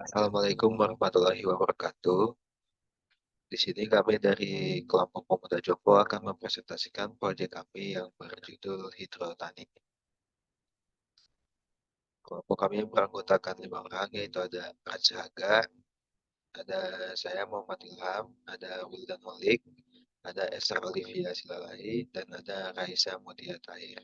Assalamualaikum warahmatullahi wabarakatuh. Di sini kami dari kelompok Pemuda Jompo akan mempresentasikan proyek kami yang berjudul Hidrotani. Kelompok kami beranggotakan 5 orang, yaitu ada Rajaga, ada saya Muhammad Ilham, ada Wildan Malik, ada Esther Olivia Silalahi, dan ada Raisa Mutia Tahir.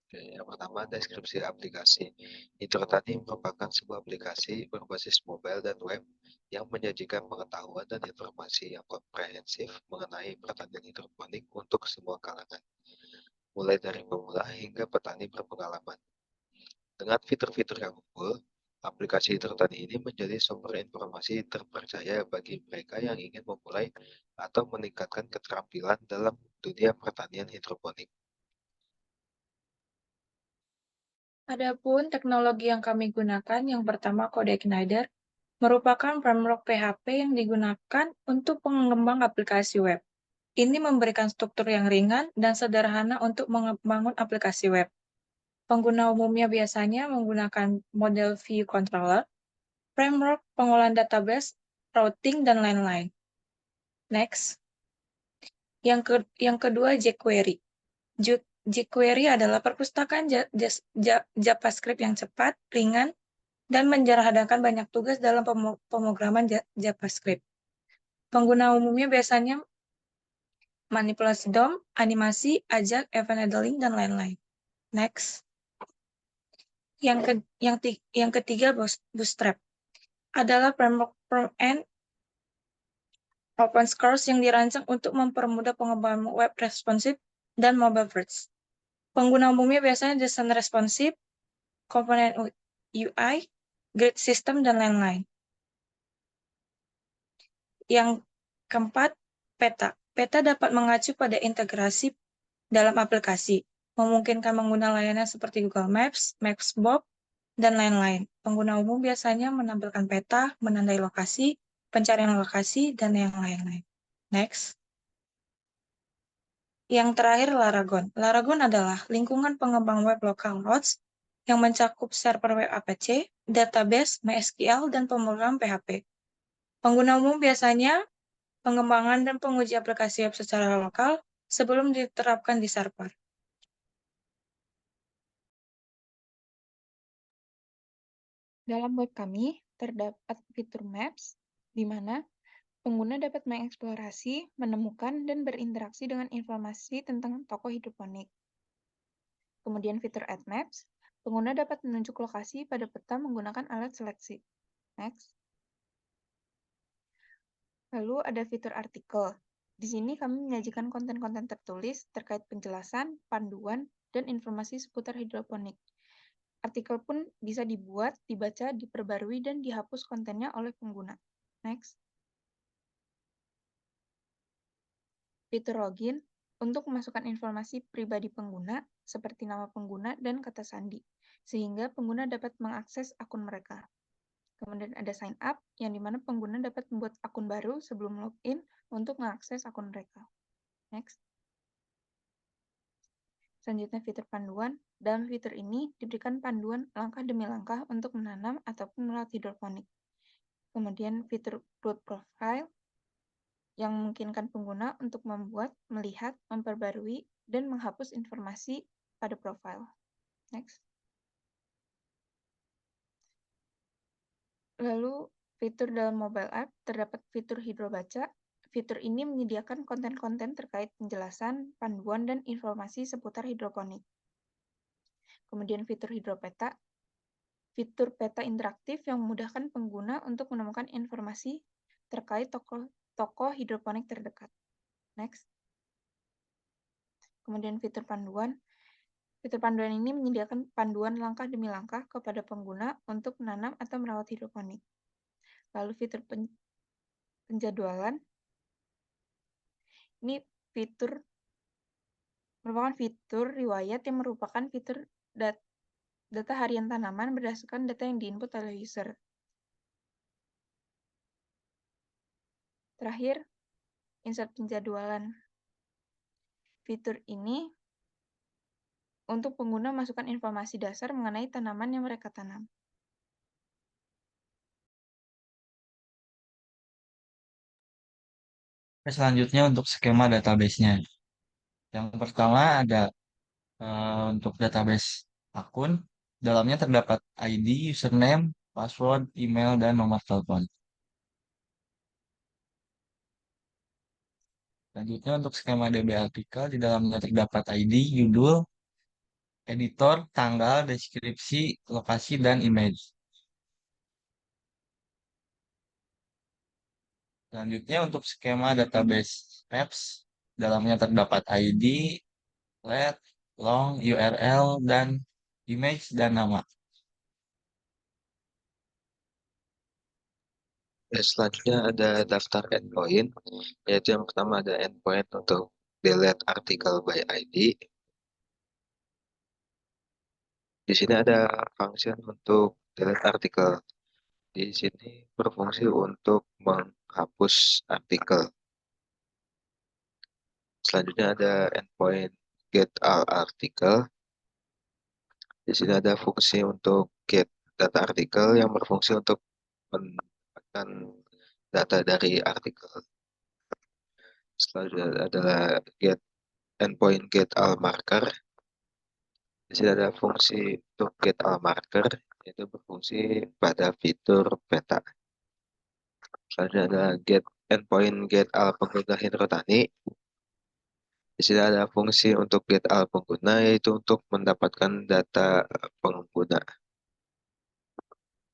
Oke, yang pertama, deskripsi aplikasi. Hidrotani merupakan sebuah aplikasi berbasis mobile dan web yang menyajikan pengetahuan dan informasi yang komprehensif mengenai pertanian hidroponik untuk semua kalangan, mulai dari pemula hingga petani berpengalaman. Dengan fitur-fitur yang unggul, aplikasi hidrotani ini menjadi sumber informasi terpercaya bagi mereka yang ingin memulai atau meningkatkan keterampilan dalam dunia pertanian hidroponik. Adapun teknologi yang kami gunakan, yang pertama Codec Schneider, merupakan framework PHP yang digunakan untuk pengembang aplikasi web. Ini memberikan struktur yang ringan dan sederhana untuk membangun aplikasi web. Pengguna umumnya biasanya menggunakan model view controller, framework pengolahan database, routing, dan lain-lain. Next. Yang kedua, jQuery. jQuery adalah perpustakaan JavaScript yang cepat, ringan, dan menjernihkan banyak tugas dalam pemrograman JavaScript. Pengguna umumnya biasanya manipulasi DOM, animasi, ajak, event handling, dan lain-lain. Next. Yang ketiga, Bootstrap adalah framework front-end open source yang dirancang untuk mempermudah pengembangan web responsif dan mobile first. Pengguna umumnya biasanya desain responsif, komponen UI, grid system, dan lain-lain. Yang keempat, peta. Peta dapat mengacu pada integrasi dalam aplikasi, memungkinkan menggunakan layanan seperti Google Maps, Mapsbox, dan lain-lain. Pengguna umum biasanya menampilkan peta, menandai lokasi, pencarian lokasi, dan yang lain-lain. Next. Yang terakhir, Laragon. Laragon adalah lingkungan pengembang web localhost yang mencakup server web Apache, database, MySQL, dan pemrograman PHP. Pengguna umum biasanya pengembangan dan penguji aplikasi web secara lokal sebelum diterapkan di server. Dalam web kami, terdapat fitur Maps, di mana pengguna dapat mengeksplorasi, menemukan, dan berinteraksi dengan informasi tentang toko hidroponik. Kemudian fitur Add Maps, pengguna dapat menunjuk lokasi pada peta menggunakan alat seleksi. Next. Lalu ada fitur artikel. Di sini kami menyajikan konten-konten tertulis terkait penjelasan, panduan, dan informasi seputar hidroponik. Artikel pun bisa dibuat, dibaca, diperbarui, dan dihapus kontennya oleh pengguna. Next. Fitur login untuk memasukkan informasi pribadi pengguna seperti nama pengguna dan kata sandi, sehingga pengguna dapat mengakses akun mereka. Kemudian ada sign up, yang dimana pengguna dapat membuat akun baru sebelum login untuk mengakses akun mereka. Next. Selanjutnya fitur panduan. Dalam fitur ini diberikan panduan langkah demi langkah untuk menanam ataupun merawat hidroponik. Kemudian fitur root profile yang memungkinkan pengguna untuk membuat, melihat, memperbarui, dan menghapus informasi pada profil. Next. Lalu, fitur dalam mobile app terdapat fitur hidrobaca. Fitur ini menyediakan konten-konten terkait penjelasan, panduan, dan informasi seputar hidroponik. Kemudian fitur hidropeta, fitur peta interaktif yang memudahkan pengguna untuk menemukan informasi terkait toko hidroponik terdekat. Next. Kemudian fitur panduan. Fitur panduan ini menyediakan panduan langkah demi langkah kepada pengguna untuk menanam atau merawat hidroponik. Lalu fitur penjadwalan. Ini merupakan fitur riwayat yang merupakan fitur data harian tanaman berdasarkan data yang diinput oleh user. Terakhir, insert penjadwalan. Fitur ini untuk pengguna masukkan informasi dasar mengenai tanaman yang mereka tanam. Selanjutnya untuk skema database-nya. Yang pertama ada untuk database akun, dalamnya terdapat ID, username, password, email, dan nomor telepon. Selanjutnya untuk skema DB artikel, di dalamnya terdapat ID, judul, editor, tanggal, deskripsi, lokasi, dan image. Selanjutnya untuk skema database apps, dalamnya terdapat ID, let, long, URL, dan image, dan nama. Selanjutnya ada daftar endpoint, yaitu yang pertama ada endpoint untuk delete artikel by ID. Di sini ada function untuk delete artikel. Di sini berfungsi untuk menghapus artikel. Selanjutnya ada endpoint get all artikel. Di sini ada fungsi untuk get data artikel yang berfungsi untuk mendapatkan data dari artikel. Selanjutnya adalah get endpoint get all marker. Di sini ada fungsi untuk get all marker, yaitu berfungsi pada fitur peta. Selanjutnya ada get endpoint get all pengguna hidrotani. Di sini ada fungsi untuk get all pengguna, yaitu untuk mendapatkan data pengguna.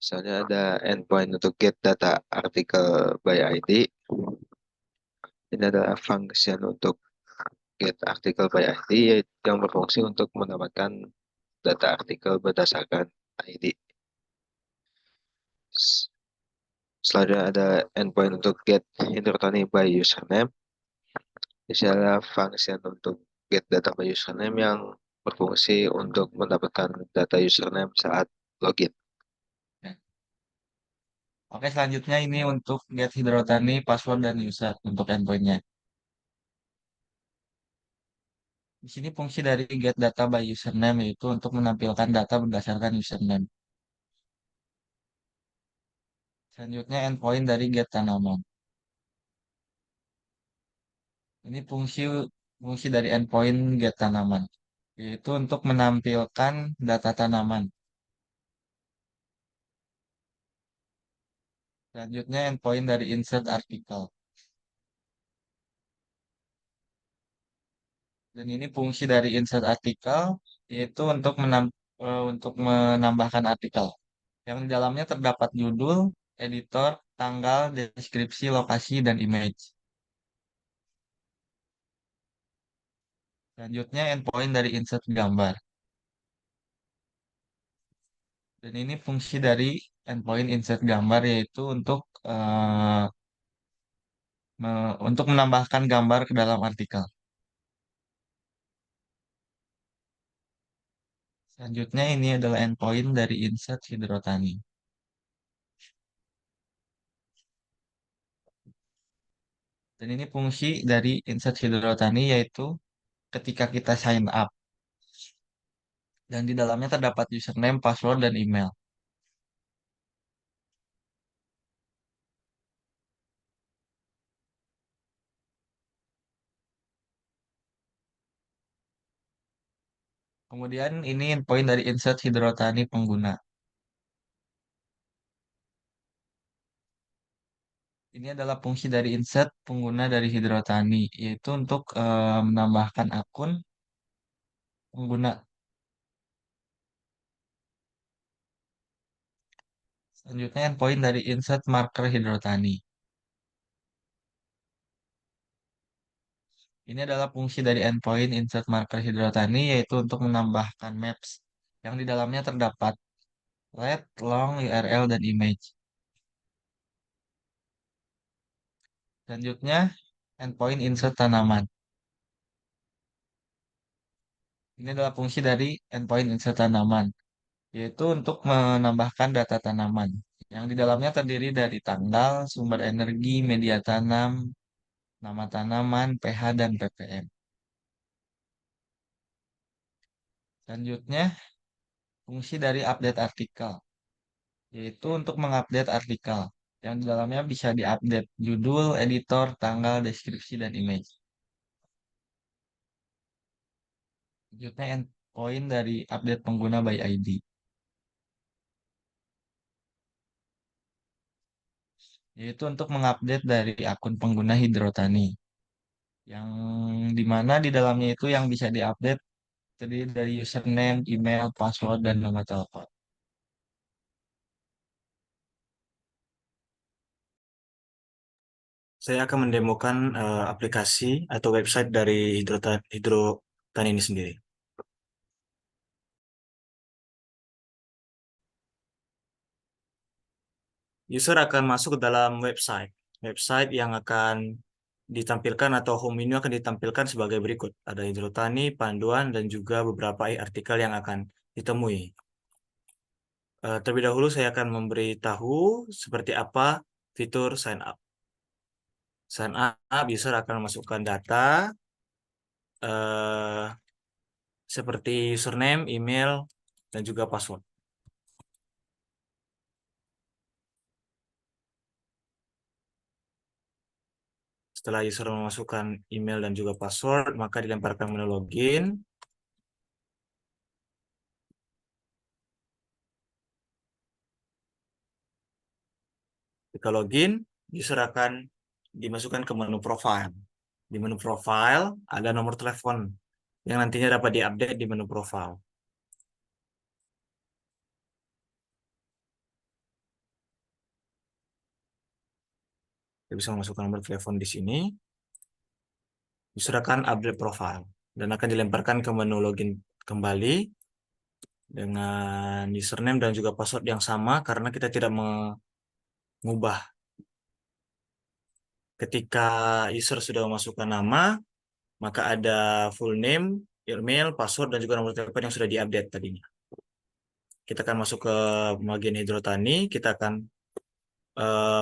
Misalnya ada endpoint untuk get data artikel by ID. Ini adalah function untuk get artikel by ID yang berfungsi untuk mendapatkan data artikel berdasarkan ID. Selanjutnya ada endpoint untuk get hidrotani by username. Ini adalah function untuk get data by username yang berfungsi untuk mendapatkan data username saat login. Oke, selanjutnya ini untuk get hidrotani, password, dan user untuk endpointnya. Di sini fungsi dari get data by username yaitu untuk menampilkan data berdasarkan username. Selanjutnya endpoint dari get tanaman. Ini fungsi dari endpoint get tanaman, yaitu untuk menampilkan data tanaman. Selanjutnya endpoint dari insert artikel. Dan ini fungsi dari insert artikel, yaitu untuk menambahkan artikel. Yang di dalamnya terdapat judul, editor, tanggal, deskripsi, lokasi, dan image. Selanjutnya endpoint dari insert gambar. Dan ini fungsi dari endpoint insert gambar yaitu untuk menambahkan gambar ke dalam artikel. Selanjutnya ini adalah endpoint dari insert hidrotani. Dan ini fungsi dari insert hidrotani yaitu ketika kita sign up. Dan di dalamnya terdapat username, password, dan email. Kemudian ini endpoint dari insert hidrotani pengguna. Ini adalah fungsi dari insert pengguna dari hidrotani, yaitu untuk menambahkan akun pengguna. Selanjutnya endpoint dari insert marker hidrotani. Ini adalah fungsi dari endpoint insert marker hidrotani, yaitu untuk menambahkan maps yang di dalamnya terdapat let, long, URL, dan image. Selanjutnya endpoint insert tanaman. Ini adalah fungsi dari endpoint insert tanaman, yaitu untuk menambahkan data tanaman yang di dalamnya terdiri dari tanggal, sumber energi, media tanam, nama tanaman, pH, dan ppm. Selanjutnya, fungsi dari update artikel, yaitu untuk mengupdate artikel. yang di dalamnya bisa diupdate judul, editor, tanggal, deskripsi, dan image. Selanjutnya endpoint dari update pengguna by ID. Yaitu untuk mengupdate dari akun pengguna Hidrotani. Yang dimana di dalamnya itu yang bisa diupdate terdiri dari username, email, password, dan nomor telepon. Saya akan mendemokan aplikasi atau website dari Hidrotani ini sendiri. User akan masuk ke dalam website yang akan ditampilkan atau home menu akan ditampilkan sebagai berikut. Ada Hidrotani, panduan, dan juga beberapa artikel yang akan ditemui. Terlebih dahulu saya akan memberitahu seperti apa fitur sign up. Sign up, user akan masukkan data seperti username, email, dan juga password. Setelah user memasukkan email dan juga password, maka dilemparkan menu login. Jika login, user akan dimasukkan ke menu profile. Di menu profile ada nomor telepon yang nantinya dapat diupdate di menu profile. Kita bisa memasukkan nomor telepon di sini. User akan update profile dan akan dilemparkan ke menu login kembali dengan username dan juga password yang sama karena kita tidak mengubah. Ketika user sudah memasukkan nama, maka ada full name, email, password, dan juga nomor telepon yang sudah diupdate tadinya. Kita akan masuk ke bagian Hidrotani, kita akan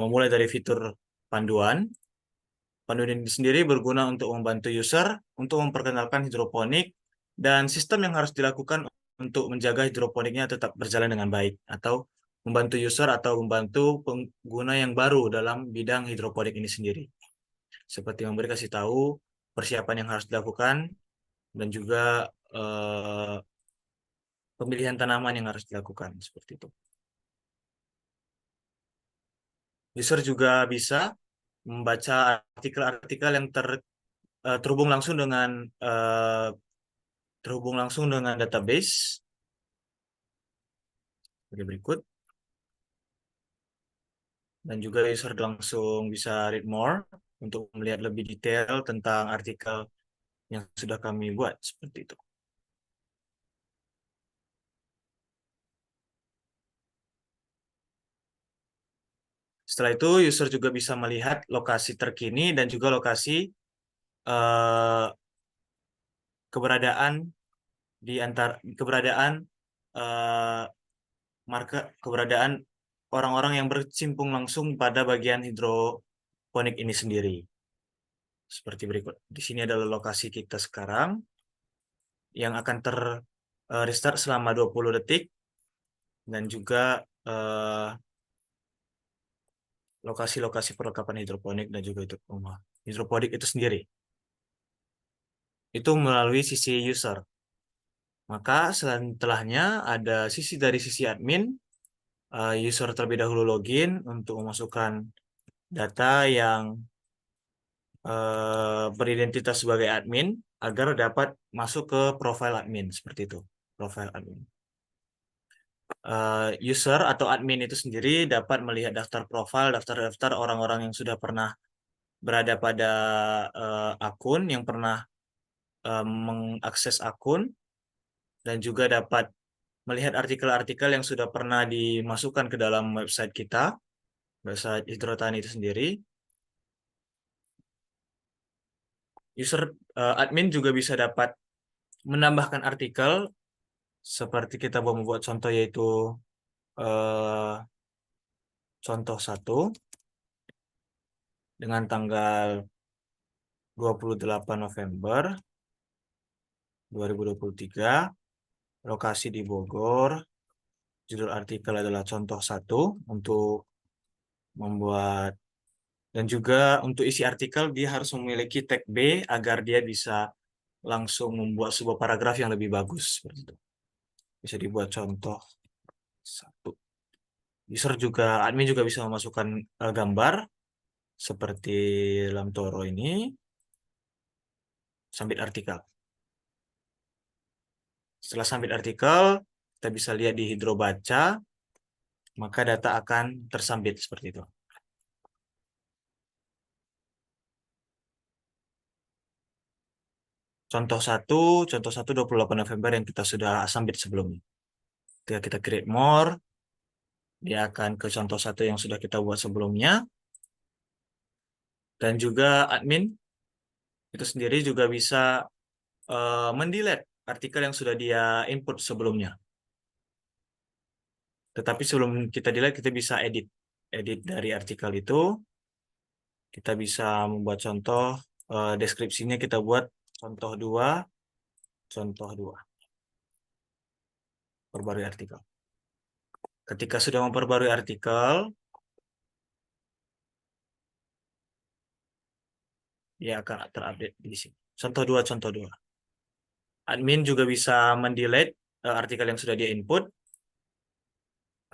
memulai dari fitur panduan. Panduan ini sendiri berguna untuk membantu user untuk memperkenalkan hidroponik dan sistem yang harus dilakukan untuk menjaga hidroponiknya tetap berjalan dengan baik, atau membantu user atau membantu pengguna yang baru dalam bidang hidroponik ini sendiri. Seperti memberi kasih tahu persiapan yang harus dilakukan dan juga pemilihan tanaman yang harus dilakukan seperti itu. User juga bisa membaca artikel-artikel yang terhubung langsung dengan database seperti berikut. Dan juga user langsung bisa read more untuk melihat lebih detail tentang artikel yang sudah kami buat seperti itu. Setelah itu user juga bisa melihat lokasi terkini dan juga lokasi keberadaan keberadaan orang-orang yang berkecimpung langsung pada bagian hidroponik ini sendiri. Seperti berikut. Di sini adalah lokasi kita sekarang yang akan restart selama 20 detik dan juga lokasi-lokasi perlengkapan hidroponik dan juga hidroponik itu sendiri. Itu melalui sisi user. Maka setelahnya ada dari sisi admin, user terlebih dahulu login untuk memasukkan data yang beridentitas sebagai admin agar dapat masuk ke profil admin seperti itu. Profil admin. User atau admin itu sendiri dapat melihat daftar profil, daftar-daftar orang-orang yang sudah pernah berada pada akun, yang pernah mengakses akun, dan juga dapat melihat artikel-artikel yang sudah pernah dimasukkan ke dalam website kita, website Hidrotani itu sendiri. Admin juga bisa dapat menambahkan artikel seperti kita membuat contoh, yaitu contoh 1 dengan tanggal 28 November 2023, lokasi di Bogor, judul artikel adalah contoh 1 untuk membuat, dan juga untuk isi artikel dia harus memiliki tag B agar dia bisa langsung membuat sebuah paragraf yang lebih bagus seperti itu. Bisa dibuat contoh satu. Admin juga bisa memasukkan gambar seperti Lamtoro ini, sambit artikel. Setelah sambit artikel, kita bisa lihat di Hidrobaca, maka data akan tersambit seperti itu. Contoh 1 28 November yang kita sudah sambit sebelumnya. Ketika kita create more, dia akan ke contoh 1 yang sudah kita buat sebelumnya. Dan juga admin itu sendiri juga bisa mendelete artikel yang sudah dia input sebelumnya. Tetapi sebelum kita delete, kita bisa edit dari artikel itu. Kita bisa membuat contoh, deskripsinya kita buat contoh 2, perbarui artikel. Ketika sudah memperbarui artikel, dia akan terupdate di sini. Contoh 2. Admin juga bisa mendelete artikel yang sudah dia input.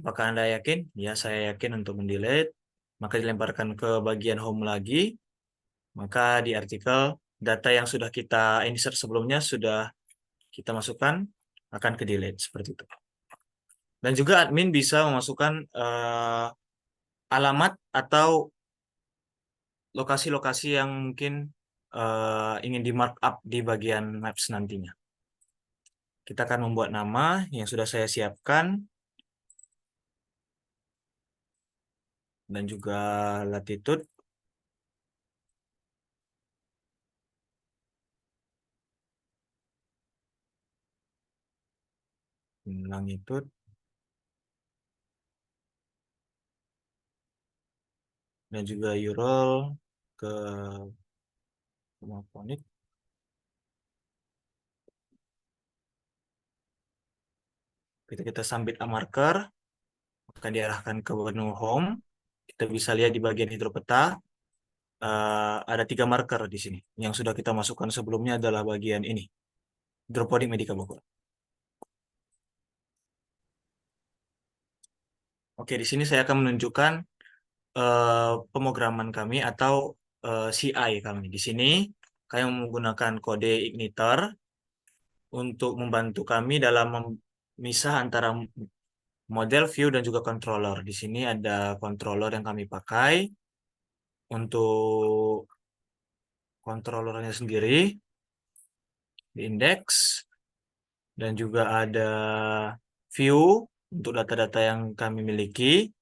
Apakah Anda yakin? Ya, saya yakin untuk mendelete. Maka dilemparkan ke bagian home lagi. Maka di artikel, data yang sudah kita insert sebelumnya sudah kita masukkan, akan ke delete seperti itu. Dan juga admin bisa memasukkan alamat atau lokasi-lokasi yang mungkin ingin di markup di bagian maps nantinya. Kita akan membuat nama yang sudah saya siapkan. Dan juga latitude. Longitude. Dan juga URL ke Monophonic. Ketika kita submit a marker, akan diarahkan ke menu home. Kita bisa lihat di bagian hidropeta, ada 3 marker di sini. Yang sudah kita masukkan sebelumnya adalah bagian ini, Hidroponik Medika Bogor. Oke, di sini saya akan menunjukkan pemrograman kami atau CI kami. Di sini kami menggunakan kode igniter untuk membantu kami dalam memisah antara model, view, dan juga controller. Di sini ada controller yang kami pakai. Untuk controllernya sendiri, di index, dan juga ada view untuk data-data yang kami miliki.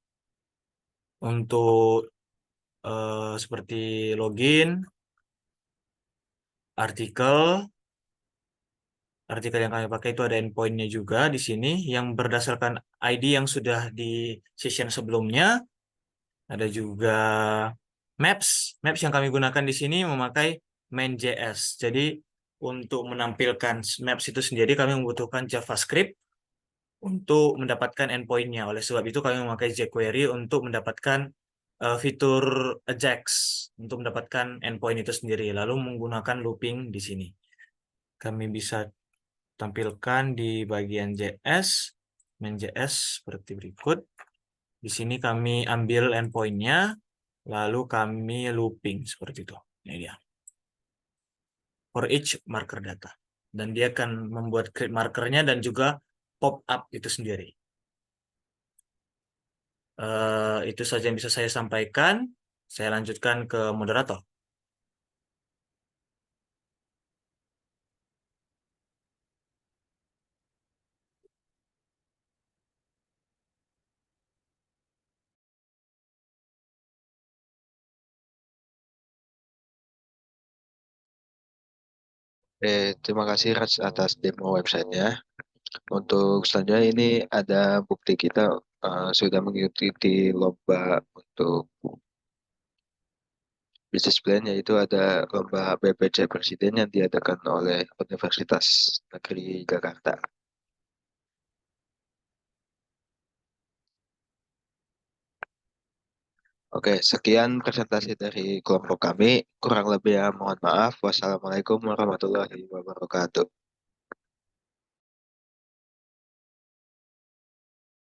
Untuk seperti login, artikel yang kami pakai itu ada endpoint-nya juga di sini yang berdasarkan ID yang sudah di session sebelumnya. Ada juga maps yang kami gunakan di sini memakai main.js. Jadi untuk menampilkan maps itu sendiri kami membutuhkan JavaScript untuk mendapatkan endpoint-nya. Oleh sebab itu kami memakai jQuery untuk mendapatkan fitur Ajax untuk mendapatkan endpoint itu sendiri. Lalu menggunakan looping di sini. Kami bisa tampilkan di bagian JS, main.js seperti berikut. Di sini kami ambil endpoint-nya, lalu kami looping seperti itu. Ini dia. For each marker data. Dan dia akan membuat create markernya dan juga pop up itu sendiri. Itu saja yang bisa saya sampaikan. Saya lanjutkan ke moderator. Terima kasih Raj atas demo websitenya. Untuk selanjutnya ini ada bukti kita sudah mengikuti lomba untuk bisnis plan, yaitu ada lomba BPC Presiden yang diadakan oleh Universitas Negeri Jakarta. Oke, sekian presentasi dari kelompok kami. Kurang lebih ya mohon maaf. Wassalamualaikum warahmatullahi wabarakatuh.